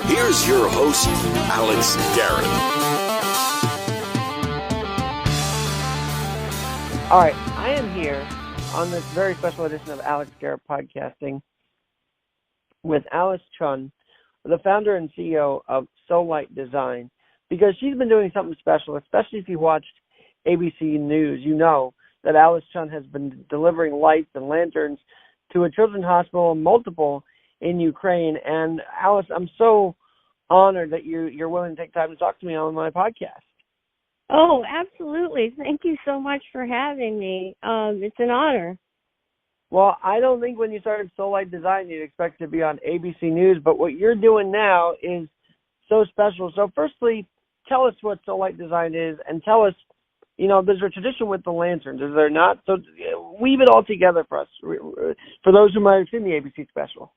Here's your host, Alex Garrett. All right, I am here on this very special edition of Alex Garrett Podcasting with Alice Chun, the founder and CEO of Solight Design, because she's been doing something special, especially if you watched ABC News. You know that Alice Chun has been delivering lights and lanterns to a children's hospital, multiple in Ukraine. And Alice, I'm so honored that you're willing to take time to talk to me on my podcast. Oh, absolutely. Thank you so much for having me. It's an honor. Well, I don't think when you started Solight Design you'd expect to be on ABC News, but what you're doing now is so special. So firstly, tell us what Solight Design is, and tell us, you know, there's a tradition with the lanterns, is there not? So weave it all together for us, for those who might have seen the ABC special.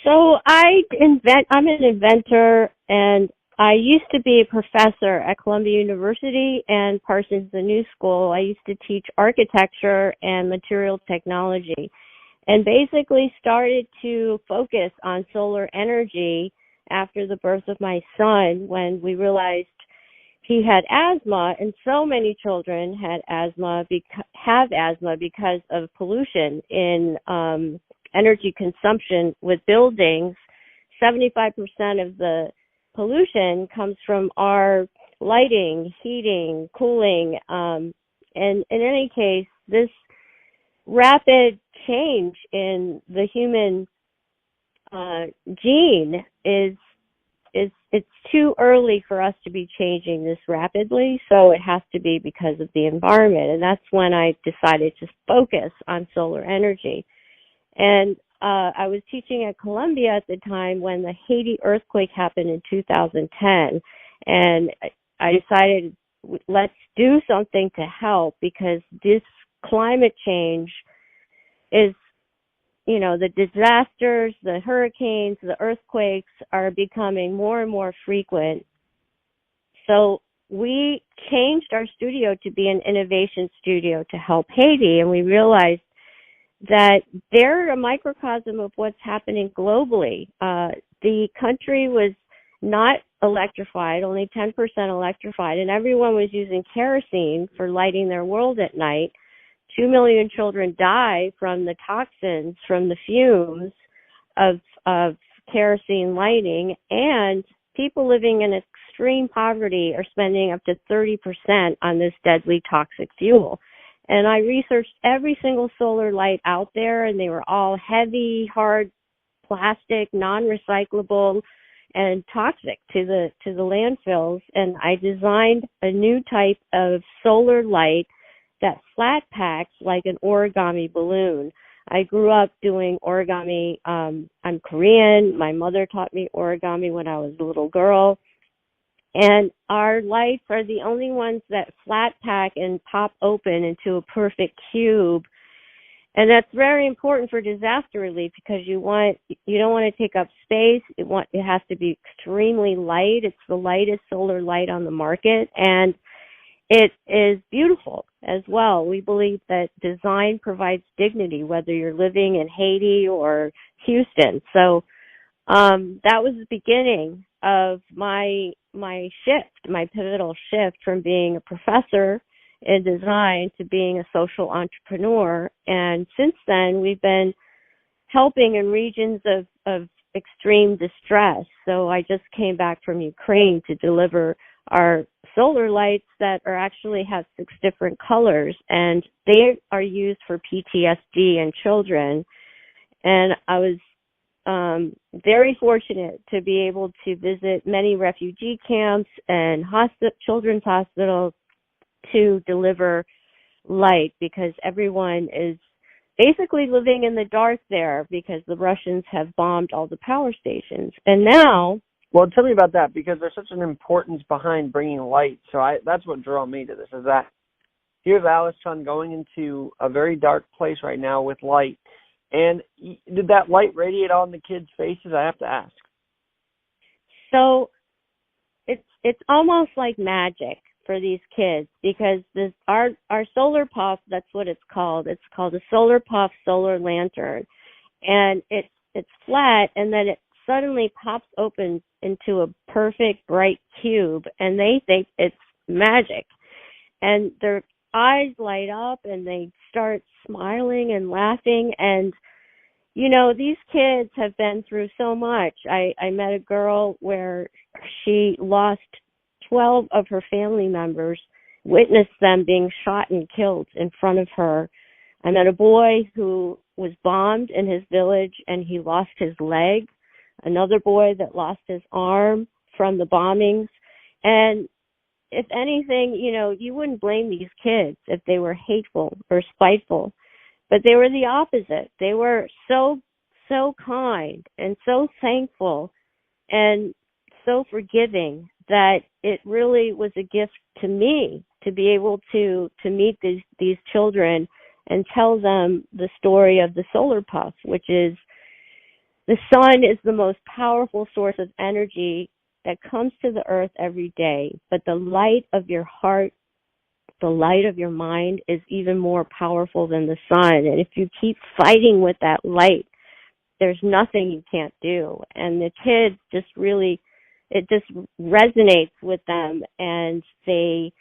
So I'm an inventor, and I used to be a professor at Columbia University and Parsons the New School. I used to teach architecture and material technology, and basically started to focus on solar energy after the birth of my son, when we realized he had asthma, and so many children have asthma because of pollution in energy consumption with buildings. 75% of the pollution comes from our lighting, heating, cooling, and in any case, this rapid change in the human gene it's too early for us to be changing this rapidly, so it has to be because of the environment. And that's when I decided to focus on solar energy. And I was teaching at Columbia at the time when the Haiti earthquake happened in 2010, and I decided, let's do something to help, because this climate change is, you know, the disasters, the hurricanes, the earthquakes are becoming more and more frequent. So we changed our studio to be an innovation studio to help Haiti, and we realized that they're a microcosm of what's happening globally. The country was not electrified, only 10% electrified, and everyone was using kerosene for lighting their world at night. 2 million children die from the toxins, from the fumes of kerosene lighting, and people living in extreme poverty are spending up to 30% on this deadly toxic fuel. And I researched every single solar light out there, and they were all heavy, hard plastic, non-recyclable, and toxic to the landfills. And I designed a new type of solar light that flat packs like an origami balloon. I grew up doing origami. I'm Korean. My mother taught me origami when I was a little girl. And our lights are the only ones that flat pack and pop open into a perfect cube. And that's very important for disaster relief, because you don't want to take up space. It has to be extremely light. It's the lightest solar light on the market, and it is beautiful as well. We believe that design provides dignity, whether you're living in Haiti or Houston. So that was the beginning of my pivotal shift from being a professor in design to being a social entrepreneur. And since then, we've been helping in regions of extreme distress. So I just came back from Ukraine to deliver our solar lights that actually have 6 different colors, and they are used for PTSD in children. And I was very fortunate to be able to visit many refugee camps and children's hospitals to deliver light, because everyone is basically living in the dark there because the Russians have bombed all the power stations. And now... Well, tell me about that, because there's such an importance behind bringing light. So that's what drew me to this, is that here's Alice Chun going into a very dark place right now with light. And did that light radiate on the kids' faces? I have to ask. So it's almost like magic for these kids, because our solar puff, that's what it's called. It's called a solar puff solar lantern, and it's flat, and then it suddenly pops open into a perfect bright cube, and they think it's magic. And their eyes light up and they start smiling and laughing. And, you know, these kids have been through so much. I met a girl where she lost 12 of her family members, witnessed them being shot and killed in front of her. I met a boy who was bombed in his village and he lost his leg. Another boy that lost his arm from the bombings. And if anything, you know, you wouldn't blame these kids if they were hateful or spiteful, but they were the opposite. They were so kind and so thankful and so forgiving that it really was a gift to me to be able to meet these children and tell them the story of the solar puff, which is the sun is the most powerful source of energy that comes to the earth every day, but the light of your heart, the light of your mind is even more powerful than the sun. And if you keep fighting with that light, there's nothing you can't do. And the kids just really, it just resonates with them. And they,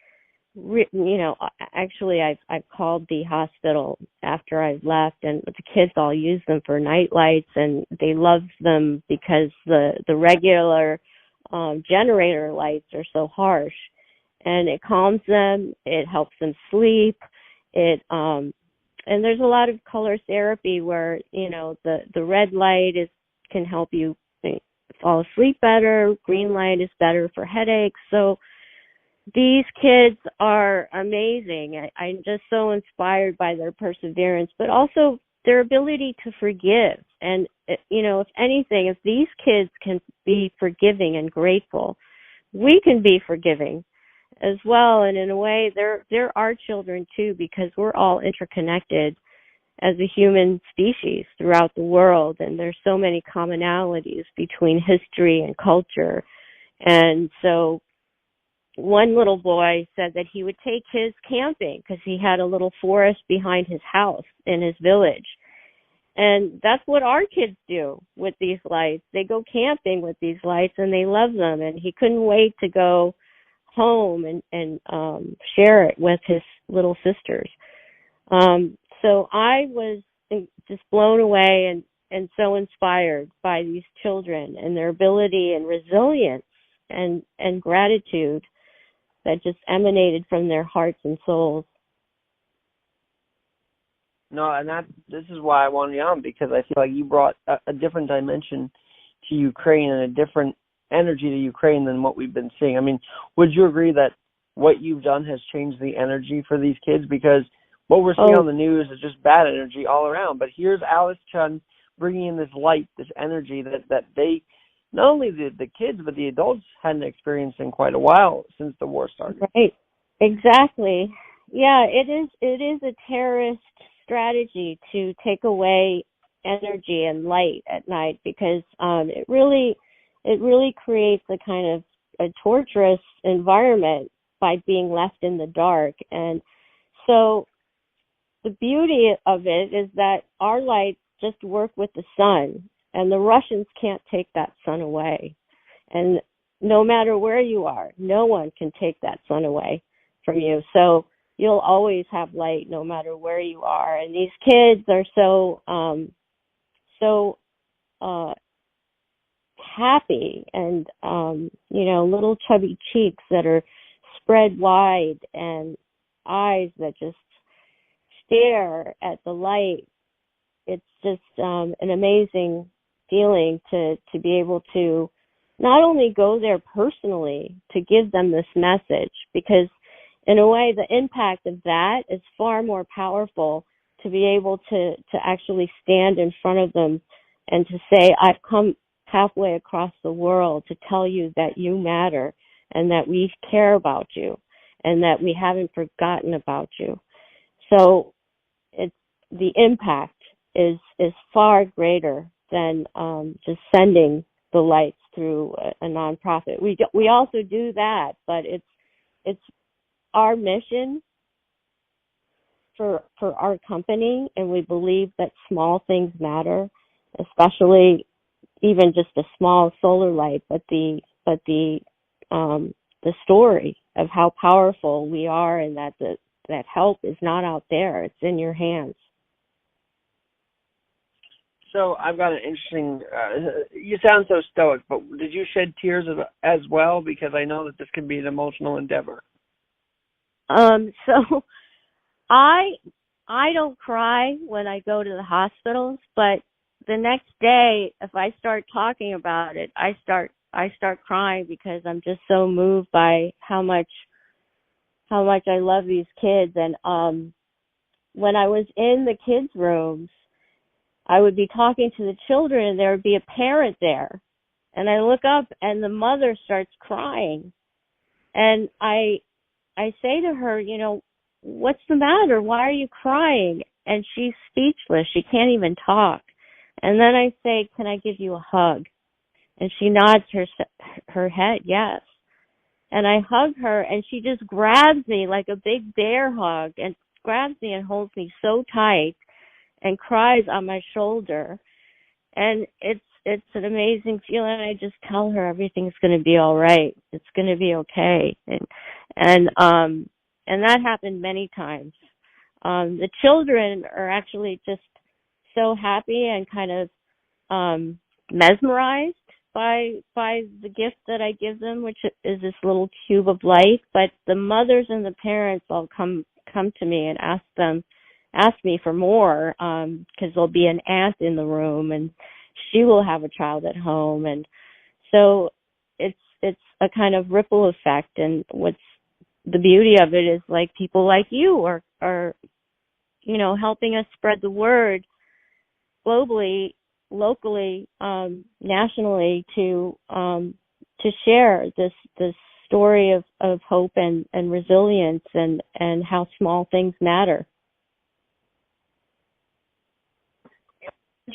you know, actually I've called the hospital after I've left, and the kids all use them for night lights, and they love them because the regular generator lights are so harsh, and it calms them, it helps them sleep, and there's a lot of color therapy where, you know, the red light can help you fall asleep better, green light is better for headaches. So these kids are amazing. I'm just so inspired by their perseverance, but also their ability to forgive. And, you know, if anything, if these kids can be forgiving and grateful, we can be forgiving as well. And in a way, they're our children too, because we're all interconnected as a human species throughout the world. And there's so many commonalities between history and culture. And so one little boy said that he would take his camping because he had a little forest behind his house in his village. And that's what our kids do with these lights. They go camping with these lights and they love them. And he couldn't wait to go home and share it with his little sisters. So I was just blown away and so inspired by these children and their ability and resilience and gratitude that just emanated from their hearts and souls. No, and this is why I wanted you on, because I feel like you brought a different dimension to Ukraine and a different energy to Ukraine than what we've been seeing. I mean, would you agree that what you've done has changed the energy for these kids? Because what we're seeing on the news is just bad energy all around. But here's Alice Chun bringing in this light, this energy that they, not only the kids, but the adults hadn't experienced in quite a while since the war started. Right. Exactly. Yeah, it is a terrorist strategy to take away energy and light at night, because it really creates a kind of a torturous environment by being left in the dark. And so the beauty of it is that our lights just work with the sun, and the Russians can't take that sun away. And no matter where you are, no one can take that sun away from you. So you'll always have light no matter where you are. And these kids are so happy, and little chubby cheeks that are spread wide and eyes that just stare at the light. It's just an amazing feeling to be able to not only go there personally to give them this message, because in a way the impact of that is far more powerful, to be able to actually stand in front of them and to say, I've come halfway across the world to tell you that you matter and that we care about you and that we haven't forgotten about you. So the impact is far greater than just sending the lights through a nonprofit. We also do that, but it's our mission for our company, and we believe that small things matter, especially even just a small solar light, but the story of how powerful we are, and that help is not out there; it's in your hands. So I've got an interesting. You sound so stoic, but did you shed tears as well? Because I know that this can be an emotional endeavor. So I don't cry when I go to the hospitals, but the next day, if I start talking about it, I start crying because I'm just so moved by how much I love these kids. And when I was in the kids' rooms, I would be talking to the children, and there would be a parent there, and I look up, and the mother starts crying, and I say to her, what's the matter? Why are you crying? And she's speechless. She can't even talk. And then I say, can I give you a hug? And she nods her head, yes. And I hug her, and she just grabs me like a big bear hug, and grabs me and holds me so tight and cries on my shoulder. And it's an amazing feeling. I just tell her everything's going to be all right. It's going to be okay. And that happened many times. The children are actually just so happy and kind of mesmerized by the gift that I give them, which is this little cube of light. But the mothers and the parents all come to me and ask me for more, because there'll be an aunt in the room, and she will have a child at home. And so it's a kind of ripple effect. And what's the beauty of it is, like, people like you are helping us spread the word globally, locally, nationally, to share this story of hope and resilience, and how small things matter.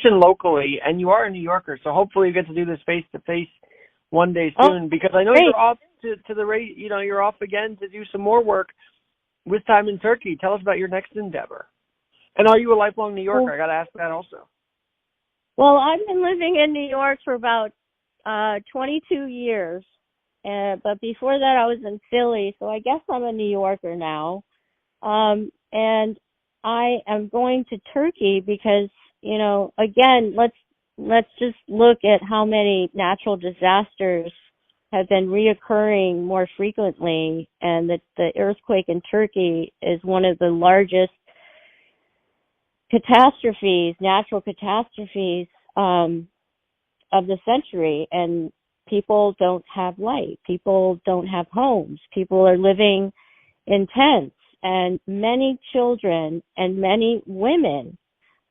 Locally, and you are a New Yorker, so hopefully you get to do this face to face one day soon. Because I know great. You're off to the rate. You're off again to do some more work, this time in Turkey. Tell us about your next endeavor. And are you a lifelong New Yorker? I got to ask that also. Well, I've been living in New York for about 22 years, but before that I was in Philly, so I guess I'm a New Yorker now. And I am going to Turkey because, again, let's just look at how many natural disasters have been reoccurring more frequently, and that the earthquake in Turkey is one of the largest natural catastrophes of the century. And people don't have light. People don't have homes. People are living in tents, and many children and many women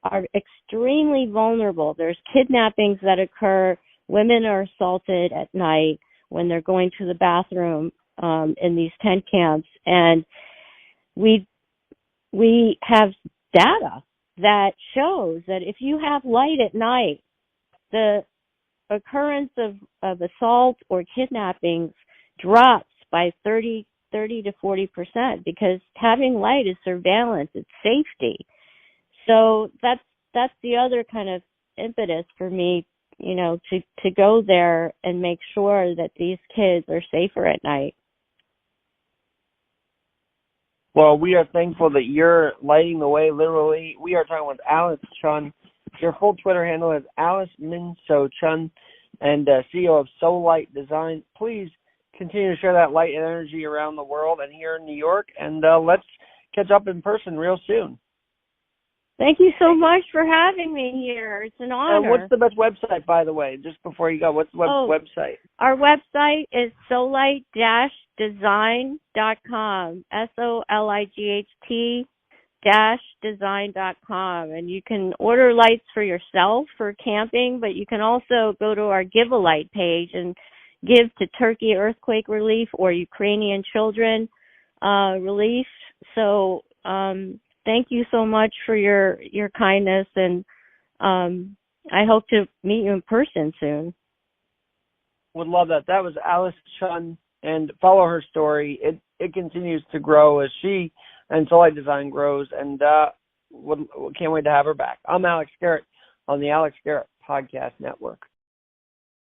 are extremely vulnerable. There's kidnappings that occur. Women are assaulted at night when they're going to the bathroom in these tent camps. And we have data that shows that if you have light at night, the occurrence of assault or kidnappings drops by 30 to 40%, because having light is surveillance, it's safety. So that's the other kind of impetus for me, to go there and make sure that these kids are safer at night. Well, we are thankful that you're lighting the way, literally. We are talking with Alice Chun. Your full Twitter handle is Alice Minso Chun, and CEO of Solight Design. Please continue to share that light and energy around the world and here in New York, and let's catch up in person real soon. Thank you so much for having me here. It's an honor. And what's the best website, by the way, just before you go? What's the website? Our website is solight-design.com, solight-design.com. And you can order lights for yourself for camping, but you can also go to our Give a Light page and give to Turkey earthquake relief or Ukrainian children relief. So thank you so much for your kindness, and I hope to meet you in person soon. Would love that. That was Alice Chun, and follow her story. It continues to grow as she and Solight Design grows, and can't wait to have her back. I'm Alex Garrett on the Alex Garrett Podcast Network.